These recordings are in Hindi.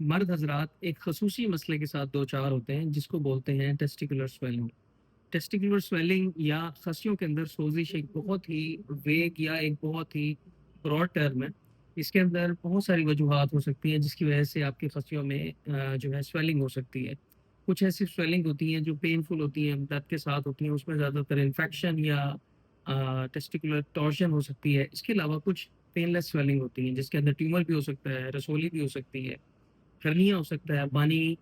मर्द हजरात एक खसूसी मसले के साथ दो चार होते हैं जिसको बोलते हैं टेस्टिकुलर स्वेलिंग। टेस्टिकुलर स्वेलिंग या खसियों के अंदर सोजिश एक बहुत ही वेग या एक बहुत ही ब्रॉड टर्म है। इसके अंदर बहुत सारी वजूहात हो सकती हैं जिसकी वजह से आपकी खसियों में जो है स्वेलिंग हो सकती है। कुछ ऐसी स्वेलिंग होती हैं जो पेनफुल होती हैं, दर्द के साथ होती हैं, उसमें ज़्यादातर इन्फेक्शन या टेस्टिकुलर टॉर्शन हो सकती है। इसके अलावा कुछ पेनलेस स्वेलिंग होती हैं जिसके अंदर ट्यूमर भी हो सकता है, रसोली भी हो सकती है, हर्निया हो सकता है, पानी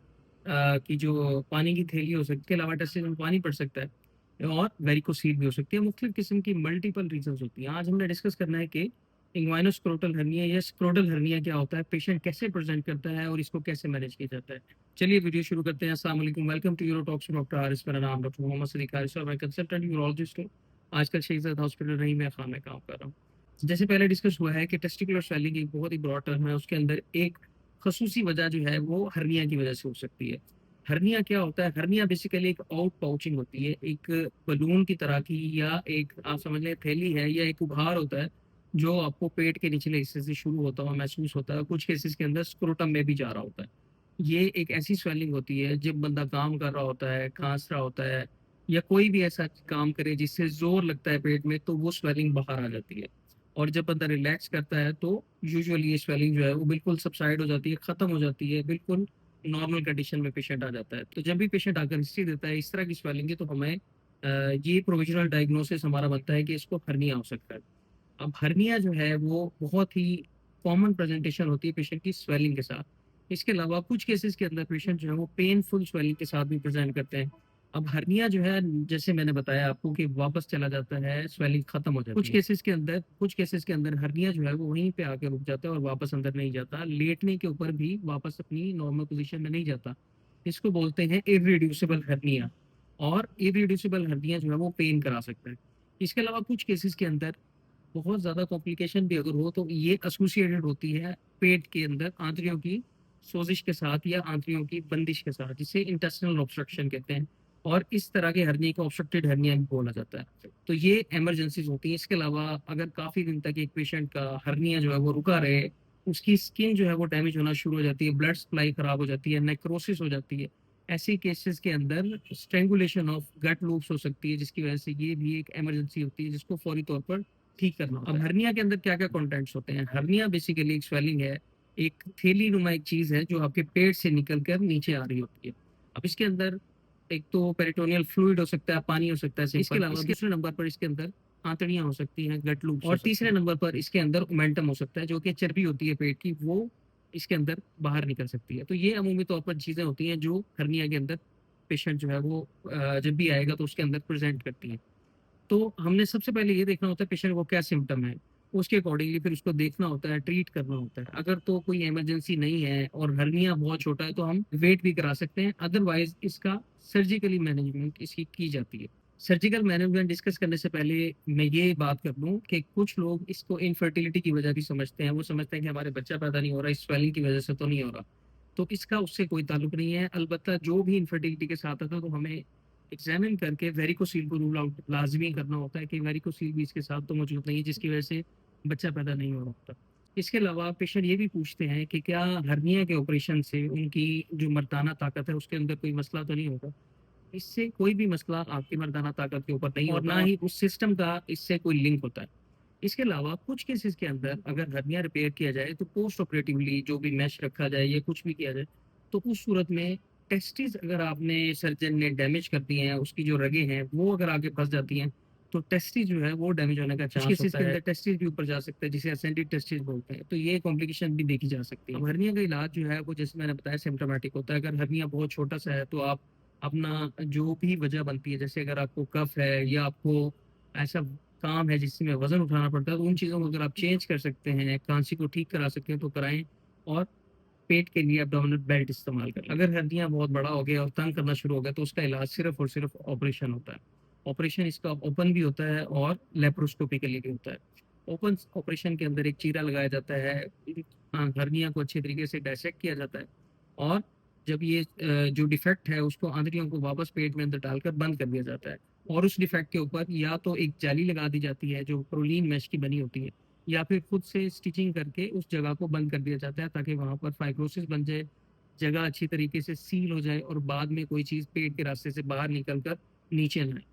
की जो पानी की थैली हो सकती है, इसके अलावा टेस्टिस में पानी पड़ सकता है और वेरिकोसील भी हो सकती है। मुख्तलिफ किस्म की मल्टीपल रीजंस होती हैं। आज हमने डिस्कस करना है कि इंग्वाइनो स्क्रोटल हर्निया या स्क्रोटल हर्निया क्या होता है, पेशेंट कैसे प्रेजेंट करता है और इसको कैसे मैनेज किया जाता है। चलिए वीडियो शुरू करते हैं। अस्सलाम वालेकुम, welcome to Euro Talks doctor Haris. मेरा नाम डॉक्टर मोहम्मद सदीक हारिस और मैं कंसल्टेंट यूरोलॉजिस्ट हूँ। आजकल शेखजाद हॉस्पिटल रही मैं खान में काम कर रहा हूँ। जैसे पहले डिस्कस हुआ है कि टेस्टिकुलर स्वेलिंग एक बहुत ही ब्रॉड टर्म है। उसके अंदर एक खसूसी वजह जो है वो हर्निया की वजह से हो सकती है। हर्निया क्या होता है? हर्निया बेसिकली एक आउट पाउचिंग होती है, एक बलून की तरह की, या एक आप समझ लें थैली है या एक उभार होता है जो आपको पेट के निचले हिस्से से शुरू होता हुआ महसूस होता है। कुछ केसेस के अंदर स्क्रोटम में भी जा रहा होता है। ये एक ऐसी स्वेलिंग होती है जब बंदा काम कर रहा होता है, खांस रहा होता है, या कोई भी ऐसा काम करे जिससे जोर लगता है पेट में, तो वो स्वेलिंग बाहर आ जाती है। और जब बंदा रिलैक्स करता है तो यूजुअली ये स्वेलिंग जो है वो बिल्कुल सबसाइड हो जाती है, खत्म हो जाती है, बिल्कुल नॉर्मल कंडीशन में पेशेंट आ जाता है। तो जब भी पेशेंट आकर हिस्ट्री देता है इस तरह की स्वेलिंग है तो हमें ये प्रोविजनल डायग्नोसिस हमारा बनता है कि इसको हर्निया हो सकता है। अब हर्निया जो है वो बहुत ही कॉमन प्रेजेंटेशन होती है पेशेंट की स्वेलिंग के साथ। इसके अलावा कुछ केसेस के अंदर पेशेंट जो है वो पेनफुल स्वेलिंग के साथ भी प्रेजेंट करते हैं। अब हर्निया जो है, जैसे मैंने बताया आपको कि वापस चला जाता है, स्वेलिंग खत्म हो जाती है। कुछ केसेस के अंदर हर्निया जो है वो वहीं पे आके रुक जाता है और वापस अंदर नहीं जाता, लेटने के ऊपर भी वापस अपनी नॉर्मल पोजीशन में नहीं जाता। इसको बोलते हैं इरिड्यूसिबल हर्निया। और इरिड्यूसिबल हर्निया जो है वो पेन करा सकता है। इसके अलावा कुछ केसेस के अंदर बहुत ज़्यादा कॉम्प्लिकेशन भी अगर हो तो ये एसोसिएटेड होती है पेट के अंदर आंतड़ियों की सोजिश के साथ या आंतड़ियों की बंदिश के साथ, जिसे इंटेस्टिनल ऑब्स्ट्रक्शन कहते हैं। और इस तरह के हर्निया को ऑब्स्ट्रक्टेड हर्निया भी बोला जाता है। तो ये इमरजेंसीज होती हैं। इसके अलावा अगर काफ़ी दिन तक एक पेशेंट का हर्निया जो है वो रुका रहे, उसकी स्किन जो है वो डैमेज होना शुरू हो जाती है, ब्लड सप्लाई खराब हो जाती है, नेक्रोसिस हो जाती है। ऐसे केसेस के अंदर स्ट्रेंगुलेशन ऑफ गट लूप्स हो सकती है, जिसकी वजह से ये भी एक इमरजेंसी होती है जिसको फौरी तौर पर ठीक करना होता है। अब हर्निया के अंदर क्या क्या कंटेंट्स होते हैं? हर्निया बेसिकली एक स्वेलिंग है, एक थैली नुमा एक चीज है जो आपके पेट से निकल कर नीचे आ रही होती है। अब इसके अंदर एक तो पेरिटोनियल फ्लूइड हो सकता है, पानी हो सकता है सिंपल। इसके अलावा दूसरे नंबर पर इसके अंदर आंतड़ियां हो सकती हैं, गट लूप्स, और तीसरे नंबर पर इसके अंदर ओमेंटम हो सकता है जो कि चर्बी होती है पेट की, वो इसके अंदर बाहर निकल सकती है। तो ये अमूमी तौर पर चीजें होती हैं जो हर्निया के अंदर पेशेंट जो है वो जब भी आएगा तो उसके अंदर प्रेजेंट करती हैं। तो हमने सबसे पहले ये देखना होता है पेशेंट को क्या सिम्टम है, उसके अकॉर्डिंगली फिर उसको देखना होता है, ट्रीट करना होता है। अगर तो कोई इमरजेंसी नहीं है और हर्निया बहुत छोटा है तो हम वेट भी करा सकते हैं, अदरवाइज इसका सर्जिकली मैनेजमेंट इसकी की जाती है। सर्जिकल मैनेजमेंट डिस्कस करने से पहले मैं ये बात कर लूँ कि कुछ लोग इसको इनफर्टिलिटी की वजह भी समझते हैं। वो समझते हैं कि हमारे बच्चा पैदा नहीं हो रहा, इस स्वेलिंग की वजह से तो नहीं हो रहा। तो इसका उससे कोई ताल्लुक नहीं है। अलबत्ता जो भी इनफर्टिलिटी के साथ आता है तो हमें एग्जामिन करके वेरिकोसील को रूल आउट लाजमी करना होता है कि वेरिकोसील भी इसके साथ तो मौजूद नहीं है जिसकी वजह से बच्चा पैदा नहीं हो रहा होता। इसके अलावा पेशेंट ये भी पूछते हैं कि क्या हर्निया के ऑपरेशन से उनकी जो मर्दाना ताकत है उसके अंदर कोई मसला तो नहीं होगा? इससे कोई भी मसला आपकी मर्दाना ताकत के ऊपर नहीं और होता, ना ही उस सिस्टम का इससे कोई लिंक होता है। इसके अलावा कुछ केसेस के अंदर अगर हर्निया रिपेयर किया जाए तो पोस्ट ऑपरेटिवली जो भी मैश रखा जाए या कुछ भी किया जाए, तो उस सूरत में टेस्टिस अगर आपने सर्जन ने डैमेज कर दिए हैं, उसकी जो रगें हैं वो अगर आगे फंस जाती हैं, तो टेस्टिस जो है वो डैमेज होने का चांस केसेस के अंदर टेस्टिस भी ऊपर जा सकता है, जिसे असेंडिड टेस्टिस बोलते हैं। तो ये कॉम्प्लिकेशन भी देखी जा सकती है। अब हर्निया का इलाज जो है वो जैसे मैंने बताया सिम्टोमेटिक होता है। अगर हर्निया बहुत छोटा सा है तो आप अपना जो भी वजह बनती है, जैसे अगर आपको कफ है या आपको ऐसा काम है जिसमें वजन उठाना पड़ता है, तो उन चीज़ों को अगर आप चेंज कर सकते हैं, खांसी को ठीक करा सकते हैं तो कराएं। और पेट के लिए एब्डोमिनल बेल्ट इस्तेमाल करें। अगर हड्डियां बहुत बड़ा हो गया और तंग करना शुरू हो गया तो उसका इलाज सिर्फ और सिर्फ ऑपरेशन होता है। ऑपरेशन इसका ओपन भी होता है और लेप्रोस्कोपी के लिए भी होता है। ओपन ऑपरेशन के अंदर एक चीरा लगाया जाता है, हर्निया को अच्छे तरीके से डायसेक्ट किया जाता है, और जब ये जो डिफेक्ट है उसको आंतड़ियों को वापस पेट में अंदर डालकर बंद कर दिया जाता है। और उस डिफेक्ट के ऊपर या तो एक जाली लगा दी जाती है जो प्रोलीन मैश की बनी होती है, या फिर खुद से स्टिचिंग करके उस जगह को बंद कर दिया जाता है ताकि वहां पर फाइब्रोसिस बन जाए जगह अच्छी तरीके से सील हो जाए और बाद में कोई चीज़ पेट के रास्ते से बाहर निकल कर नीचे ना आए।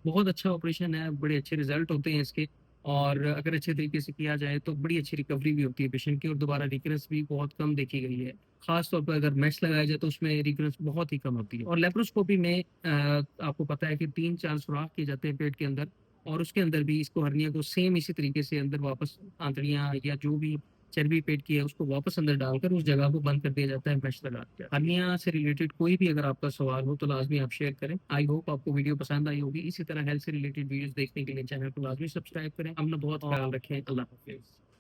बहुत अच्छा ऑपरेशन है, बड़े अच्छे रिज़ल्ट होते हैं इसके और अगर अच्छे तरीके से किया जाए तो बड़ी अच्छी रिकवरी भी होती है पेशेंट की और दोबारा रिकरेंस भी बहुत कम देखी गई है। ख़ास तौर पर अगर मेश लगाया जाए तो उसमें रिकरेंस बहुत ही कम होती है और लेप्रोस्कोपी में आपको पता है कि 3-4 सुराख किए जाते हैं पेट के अंदर और उसके अंदर भी इसको हर्निया को सेम इसी तरीके से अंदर वापस आंतड़ियाँ या जो भी चर्बी पेट की है उसको वापस अंदर डालकर उस जगह को बंद कर दिया जाता है मेश लगा के। हर्निया से रिलेटेड कोई भी अगर आपका सवाल हो तो लाज़मी आप शेयर करें। आई होप आपको वीडियो पसंद आई होगी। इसी तरह हेल्थ से रिलेटेड वीडियोज़ देखने के लिए चैनल को लाज़मी सब्सक्राइब करें। अपना बहुत ख्याल रखें। अल्लाह हाफ़िज़।